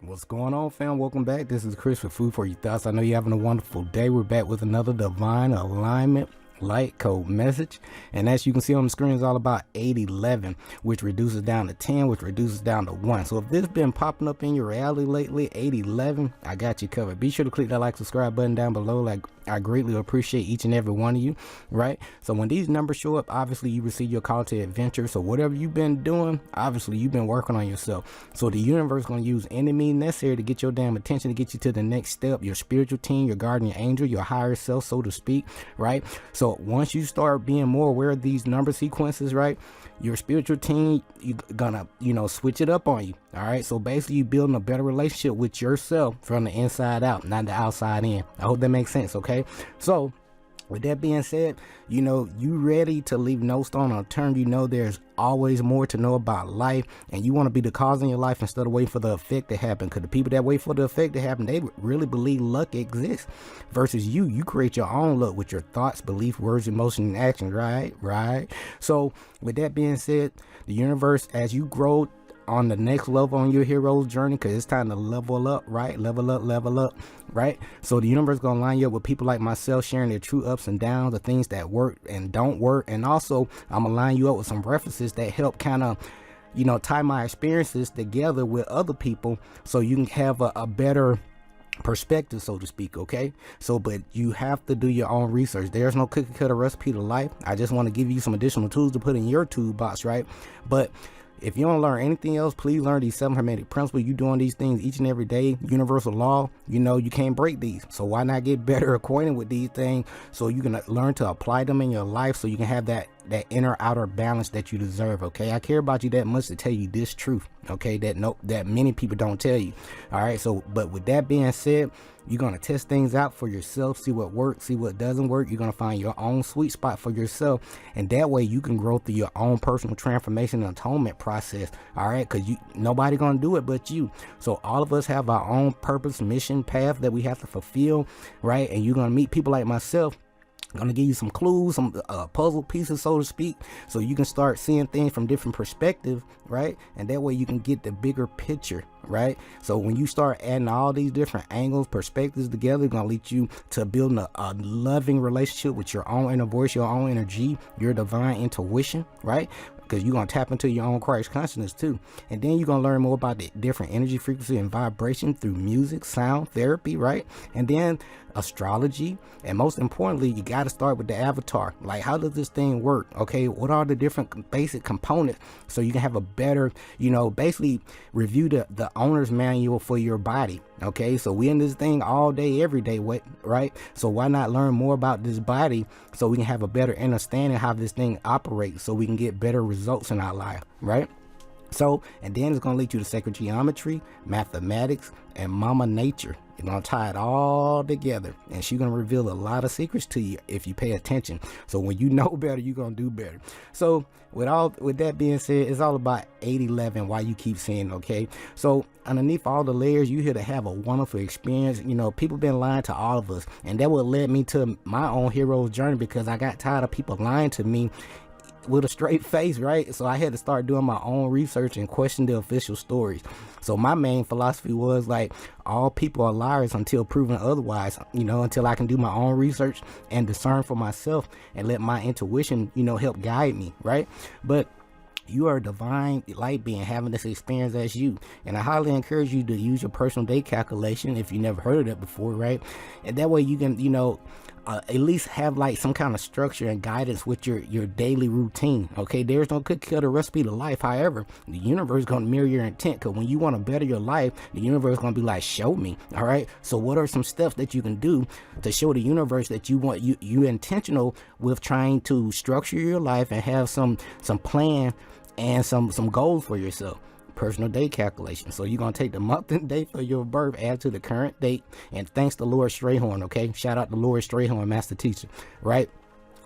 What's going on, fam? Welcome back. This is Chris with Food for Your Thoughts. I know you're having a wonderful day. We're back with another divine alignment light code message, and as you can see on the screen, it's all about 811, which reduces down to 10, which reduces down to 1. So if this has been popping up in your reality lately, 811, I got you covered. Be sure to click that like, subscribe button down below. Like, I greatly appreciate each and every one of you, right? So when these numbers show up, obviously you receive your call to adventure. So whatever you've been doing, obviously you've been working on yourself. So the universe is going to use any means necessary to get your damn attention, to get you to the next step, your spiritual team, your guardian angel, your higher self, so to speak, right? So once you start being more aware of these number sequences, right, your spiritual team, you're gonna, switch it up on you. All right. So basically you building a better relationship with yourself from the inside out, not the outside in. I hope that makes sense. Okay. So with that being said, you ready to leave no stone unturned. There's always more to know about life, and you want to be the cause in your life instead of waiting for the effect to happen. Because the people that wait for the effect to happen, they really believe luck exists. Versus you create your own luck with your thoughts, belief, words, emotion, and action. Right. So with that being said, the universe, as you grow on the next level on your hero's journey, because it's time to level up, right? Level up, right? So the universe is going to line you up with people like myself, sharing their true ups and downs, the things that work and don't work. And also I'm going to line you up with some references that help kind of tie my experiences together with other people, so you can have a better perspective, so to speak. Okay, so but you have to do your own research. There's no cookie cutter recipe to life. I just want to give you some additional tools to put in your toolbox, right? But if you don't learn anything else, please learn these 7 hermetic principles. You doing these things each and every day, universal law, you can't break these. So why not get better acquainted with these things, so you can learn to apply them in your life, so you can have that inner outer balance that you deserve. Okay, I care about you that much to tell you this truth, okay, that many people don't tell you. All right, so but with that being said, you're going to test things out for yourself, see what works, see what doesn't work. You're going to find your own sweet spot for yourself, and that way you can grow through your own personal transformation and atonement process. All right, because nobody going to do it but you. So all of us have our own purpose, mission, path that we have to fulfill, right? And you're going to meet people like myself. I'm gonna give you some clues, some puzzle pieces, so to speak, so you can start seeing things from different perspectives, right? And that way you can get the bigger picture, right? So when you start adding all these different angles, perspectives together, it's gonna lead you to building a loving relationship with your own inner voice, your own energy, your divine intuition, right? Because you're going to tap into your own Christ consciousness too. And then you're going to learn more about the different energy, frequency, and vibration through music, sound, therapy, right? And then astrology. And most importantly, you got to start with the avatar. Like, how does this thing work? Okay, what are the different basic components, so you can have a better, basically review the owner's manual for your body. Okay, so we in this thing all day, every day, right? So why not learn more about this body, so we can have a better understanding how this thing operates, so we can get better results in our life, right? So, and then it's going to lead you to sacred geometry, mathematics, and mama nature. You're going to tie it all together, and she's going to reveal a lot of secrets to you if you pay attention. So when you know better, you're going to do better. So with that being said, it's all about 811, why you keep saying, okay? So underneath all the layers, you here to have a wonderful experience. People been lying to all of us, and that what led me to my own hero's journey, because I got tired of people lying to me with a straight face, right? So I had to start doing my own research and question the official stories. So my main philosophy was like, all people are liars until proven otherwise, until I can do my own research and discern for myself and let my intuition, help guide me, right? But you are a divine light being having this experience as you, and I highly encourage you to use your personal day calculation if you never heard of that before, right? And that way you can at least have like some kind of structure and guidance with your daily routine. Okay, there's no cookie cutter recipe to life. However, the universe is going to mirror your intent, because when you want to better your life, the universe is going to be like, show me. All right, so what are some steps that you can do to show the universe that you intentional with trying to structure your life and have some plan and some goals for yourself? Personal day calculation. So you're going to take the month and date for your birth, add to the current date, and thanks to Lord Strayhorn. Okay, shout out to Lord Strayhorn, master teacher, right?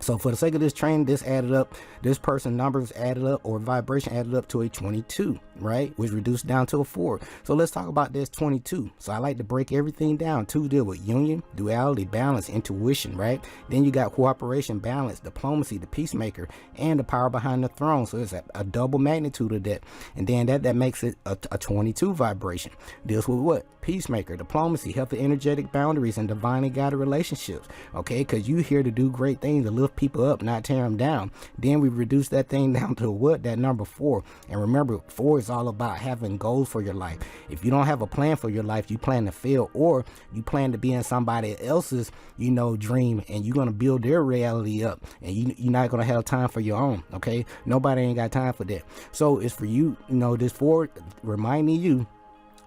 So for the sake of this training, this added up, this person numbers added up, or vibration added up to a 22, right? Which reduced down to a 4. So let's talk about this 22. So I like to break everything down. 2 deal with union, duality, balance, intuition, right? Then you got cooperation, balance, diplomacy, the peacemaker, and the power behind the throne. So it's a double magnitude of that. And then that makes it a 22 vibration. Deals with what? Peacemaker, diplomacy, healthy energetic boundaries, and divinely guided relationships. Okay, because you here to do great things, to lift people up, not tear them down. Then we reduce that thing down to what? That number 4. And remember, 4 is all about having goals for your life. If you don't have a plan for your life, you plan to fail, or you plan to be in somebody else's, dream, and you're gonna build their reality up, and you're not gonna have time for your own. Okay, nobody ain't got time for that. So it's for you, this 4 reminding you,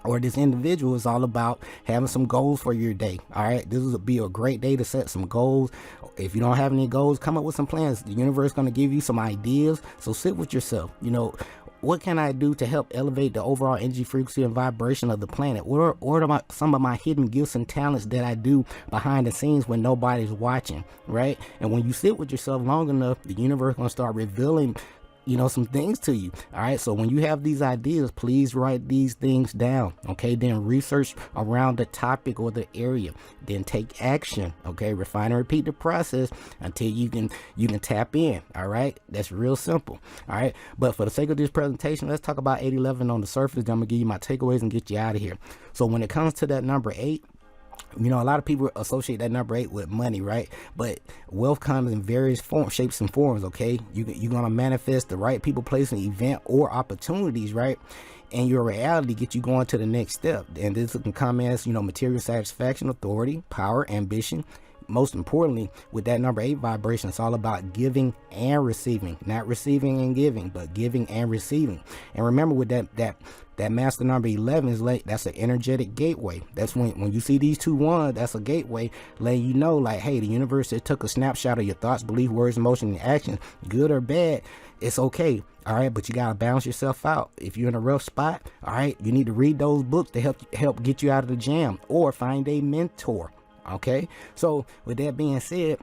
or this individual, is all about having some goals for your day. All right, this will be a great day to set some goals. If you don't have any goals, come up with some plans. The universe is going to give you some ideas. So sit with yourself. What can I do to help elevate the overall energy, frequency, and vibration of the planet? What are some of my hidden gifts and talents that I do behind the scenes when nobody's watching, right? And when you sit with yourself long enough, the universe is going to start revealing some things to you. All right, so when you have these ideas, please write these things down. Okay, then research around the topic or the area, then take action. Okay, refine and repeat the process until you can tap in. All right, that's real simple. All right, but for the sake of this presentation, let's talk about 811 on the surface. Then I'm gonna give you my takeaways and get you out of here. So when it comes to that number 8, a lot of people associate that number 8 with money, right? But wealth comes in various shapes and forms, okay? You're going to manifest the right people, place, and event or opportunities, right? And your reality get you going to the next step. And this can come as, material satisfaction, authority, power, ambition. Most importantly, with that number 8 vibration, it's all about giving and receiving, not receiving and giving, but giving and receiving. And remember, with that master number 11 is that's an energetic gateway. That's when you see these 2 1s, that's a gateway letting you know, like, hey, the universe has took a snapshot of your thoughts, beliefs, words, emotions, and actions, good or bad. It's okay. All right, but you gotta balance yourself out. If you're in a rough spot, all right, you need to read those books to help get you out of the jam, or find a mentor. Okay, so with that being said,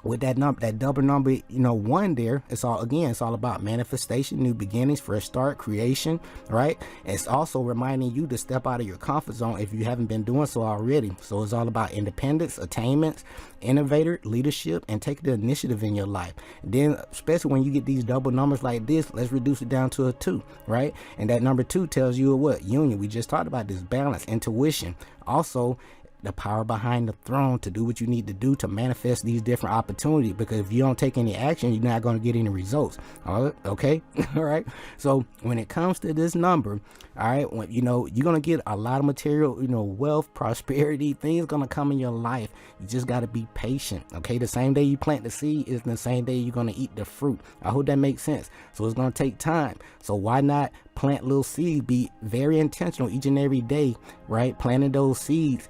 with that double number 1 there, it's all about manifestation, new beginnings, fresh start, creation, right? It's also reminding you to step out of your comfort zone if you haven't been doing so already. So it's all about independence, attainments, innovator, leadership, and take the initiative in your life. Then, especially when you get these double numbers like this, let's reduce it down to a 2, right? And that number 2 tells you what? Union. We just talked about this, balance, intuition. Also, the power behind the throne to do what you need to do to manifest these different opportunities, because if you don't take any action, you're not going to get any results. Okay. All right, so when it comes to this number, all right, when you're going to get a lot of material, wealth, prosperity, things going to come in your life. You just got to be patient. Okay, the same day you plant the seed is the same day you're going to eat the fruit. I hope that makes sense. So it's going to take time. So why not plant little seeds? Be very intentional each and every day, right? Planting those seeds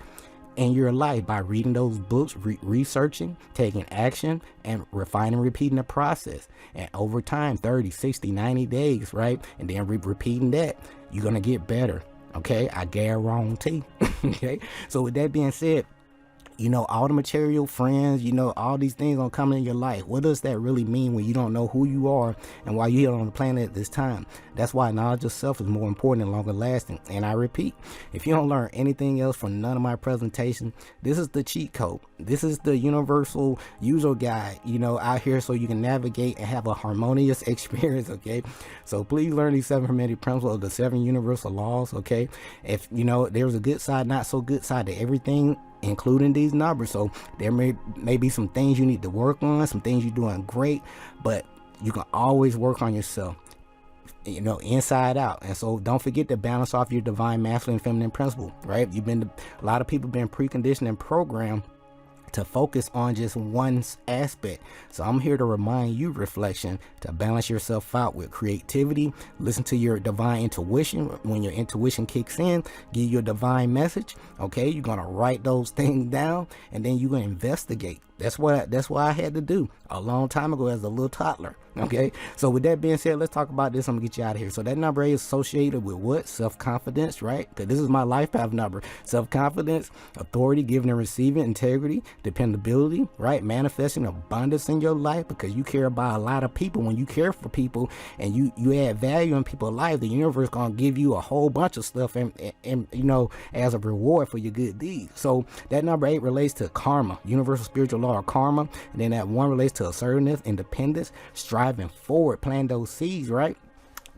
in your life by reading those books, researching, taking action, and refining and repeating the process. And over time, 30, 60, 90 days, right? And then repeating that, you're going to get better. Okay, I guarantee. Okay, so with that being said, all the material, friends, all these things gonna come in your life. What does that really mean when you don't know who you are and why you're here on the planet at this time? That's why knowledge of self is more important and longer lasting. And I repeat, if you don't learn anything else from none of my presentations, this is the cheat code. This is the universal user guide, out here so you can navigate and have a harmonious experience, okay? So please learn these 7 hermetic principles of the 7 universal laws, okay? If, there's a good side, not so good side to everything, including these numbers. So there may be some things you need to work on, some things you're doing great, but you can always work on yourself, inside out. And so don't forget to balance off your divine masculine and feminine principle, right? A lot of people been preconditioned and programmed to focus on just one aspect. So I'm here to remind you, reflection, to balance yourself out with creativity. Listen to your divine intuition. When your intuition kicks in, give you a divine message. Okay, you're gonna write those things down, and then you're gonna investigate. That's what I had to do a long time ago as a little toddler. Okay, so with that being said, let's talk about this. I'm gonna get you out of here. So that number 8 is associated with what? Self-confidence, right? Because this is my life path number. Self-confidence, authority, giving and receiving, integrity, dependability, right? Manifesting abundance in your life, because you care about a lot of people. When you care for people and you add value in people's life, the universe gonna give you a whole bunch of stuff and you know, as a reward for your good deeds. So that number 8 relates to karma, universal spiritual law of karma. And then that 1 relates to assertiveness, independence, striving forward, plant those seeds, right?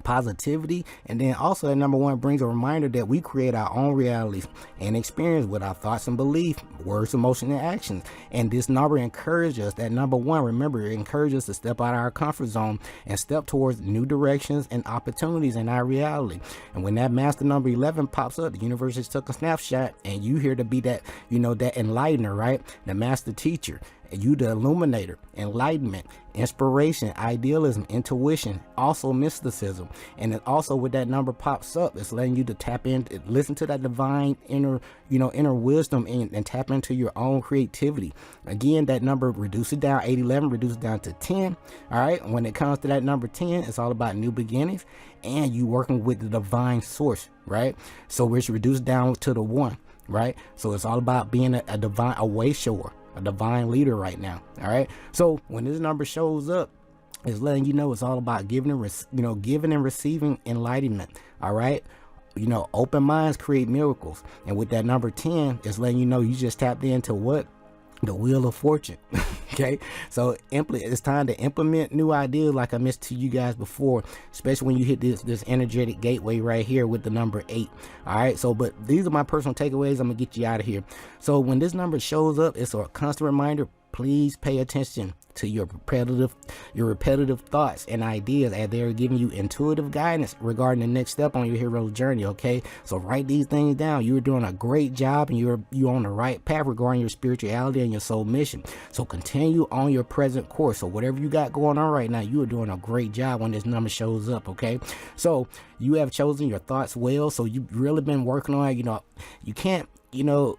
Positivity. And then also that number 1 brings a reminder that we create our own realities and experience with our thoughts and belief, words, emotion, and actions. And this number encourages us, that number 1, remember, it encourages us to step out of our comfort zone and step towards new directions and opportunities in our reality. And when that master number 11 pops up, the universe just took a snapshot, and you here to be that, you know, that enlightener, right? The master teacher. You the illuminator, enlightenment, inspiration, idealism, intuition, also mysticism. And it also, with that number pops up, it's letting you to tap in, listen to that divine inner, you know, inner wisdom, and tap into your own creativity. Again, that number reduces down, 811 reduces down to 10. All right, when it comes to that number 10, it's all about new beginnings, and you working with the divine source, right? So it's reduced down to the 1, right? So it's all about being a divine, a way shower, a divine leader right now. All right, so when this number shows up, it's letting you know it's all about giving and giving and receiving enlightenment. All right, you know, open minds create miracles. And with that number 10, it's letting you know you just tapped into what? The wheel of fortune. Okay, so it's time to implement new ideas, like I mentioned to you guys before, especially when you hit this energetic gateway right here with the number 8. All right, so but these are my personal takeaways. I'm gonna get you out of here. So when this number shows up, it's a constant reminder. Please pay attention to your repetitive thoughts and ideas, as they're giving you intuitive guidance regarding the next step on your hero journey. Okay, so write these things down. You're doing a great job, and you're on the right path regarding your spirituality and your soul mission. So continue on your present course. So whatever you got going on right now, you are doing a great job when this number shows up. Okay, so you have chosen your thoughts well. So you've really been working on it. You know, you can't, you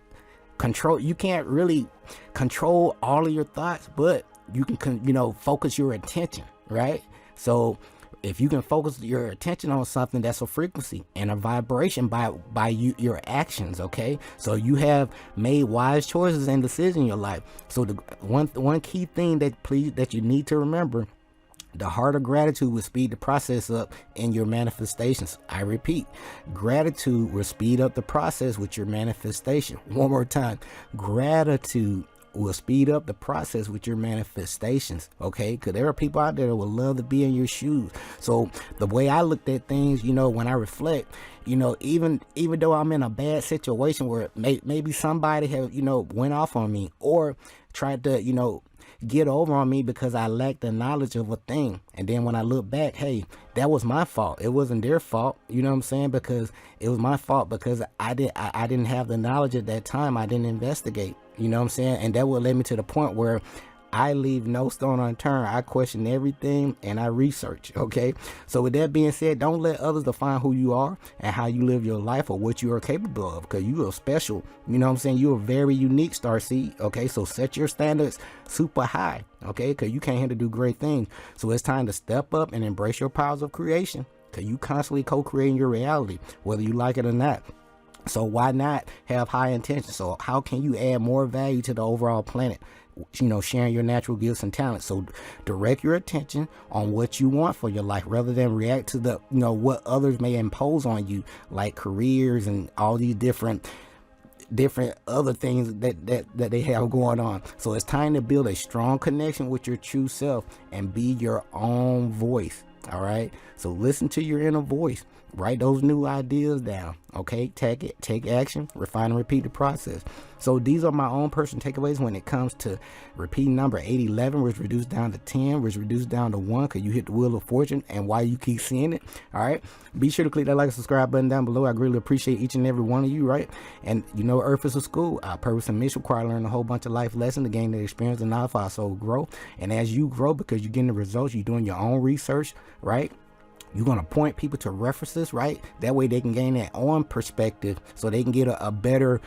can't really control all of your thoughts, but you can, focus your attention, right? So if you can focus your attention on something, that's a frequency and a vibration by your actions. Okay, so you have made wise choices and decisions in your life. So the one key thing that you need to remember: the heart of gratitude will speed the process up in your manifestations. I repeat, gratitude will speed up the process with your manifestation. One more time, gratitude will speed up the process with your manifestations. Okay, because there are people out there that would love to be in your shoes. So the way I looked at things, when I reflect, even though I'm in a bad situation where maybe somebody have went off on me or tried to get over on me because I lacked the knowledge of a thing, and then when I look back, hey, that was my fault. It wasn't their fault. You know what I'm saying? Because it was my fault because I didn't have the knowledge at that time. I didn't investigate. You know what I'm saying? And that would lead me to the point where I leave no stone unturned. I question everything and I research. Okay, so with that being said, don't let others define who you are and how you live your life or what you are capable of, because you are special. You know what I'm saying? You are very unique, Starseed. Okay, so set your standards super high. Okay, because you came here to do great things. So it's time to step up and embrace your powers of creation, because you constantly co-creating your reality, whether you like it or not. So why not have high intentions? So how can you add more value to the overall planet? Sharing your natural gifts and talents. So direct your attention on what you want for your life, rather than react to the what others may impose on you, like careers and all these different other things that they have going on. So it's time to build a strong connection with your true self and be your own voice. All right, so listen to your inner voice. Write those new ideas down. Okay, take action, refine and repeat the process. So these are my own personal takeaways when it comes to repeating number 811, which reduced down to 10, which reduced down to 1 because you hit the wheel of fortune, and why you keep seeing it. All right, be sure to click that like and subscribe button down below. I greatly appreciate each and every one of you, right? And Earth is a school. Our purpose and mission require learn a whole bunch of life lessons to gain the experience and knowledge for our soul grow. And as you grow, because you're getting the results, you're doing your own research, right? You're going to point people to references, right? That way they can gain that on perspective, so they can get a better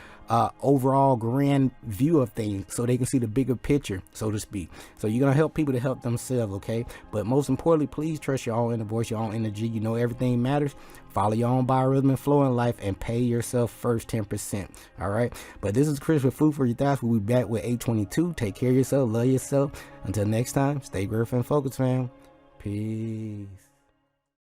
overall grand view of things, so they can see the bigger picture, so to speak. So you're going to help people to help themselves, okay? But most importantly, please trust your own inner voice, your own energy. You know everything matters. Follow your own biorhythm and flow in life, and pay yourself first 10%. All right. But this is Chris with Food for Your Thoughts. We'll be back with 822. Take care of yourself. Love yourself. Until next time, stay grateful and focused, fam. Peace.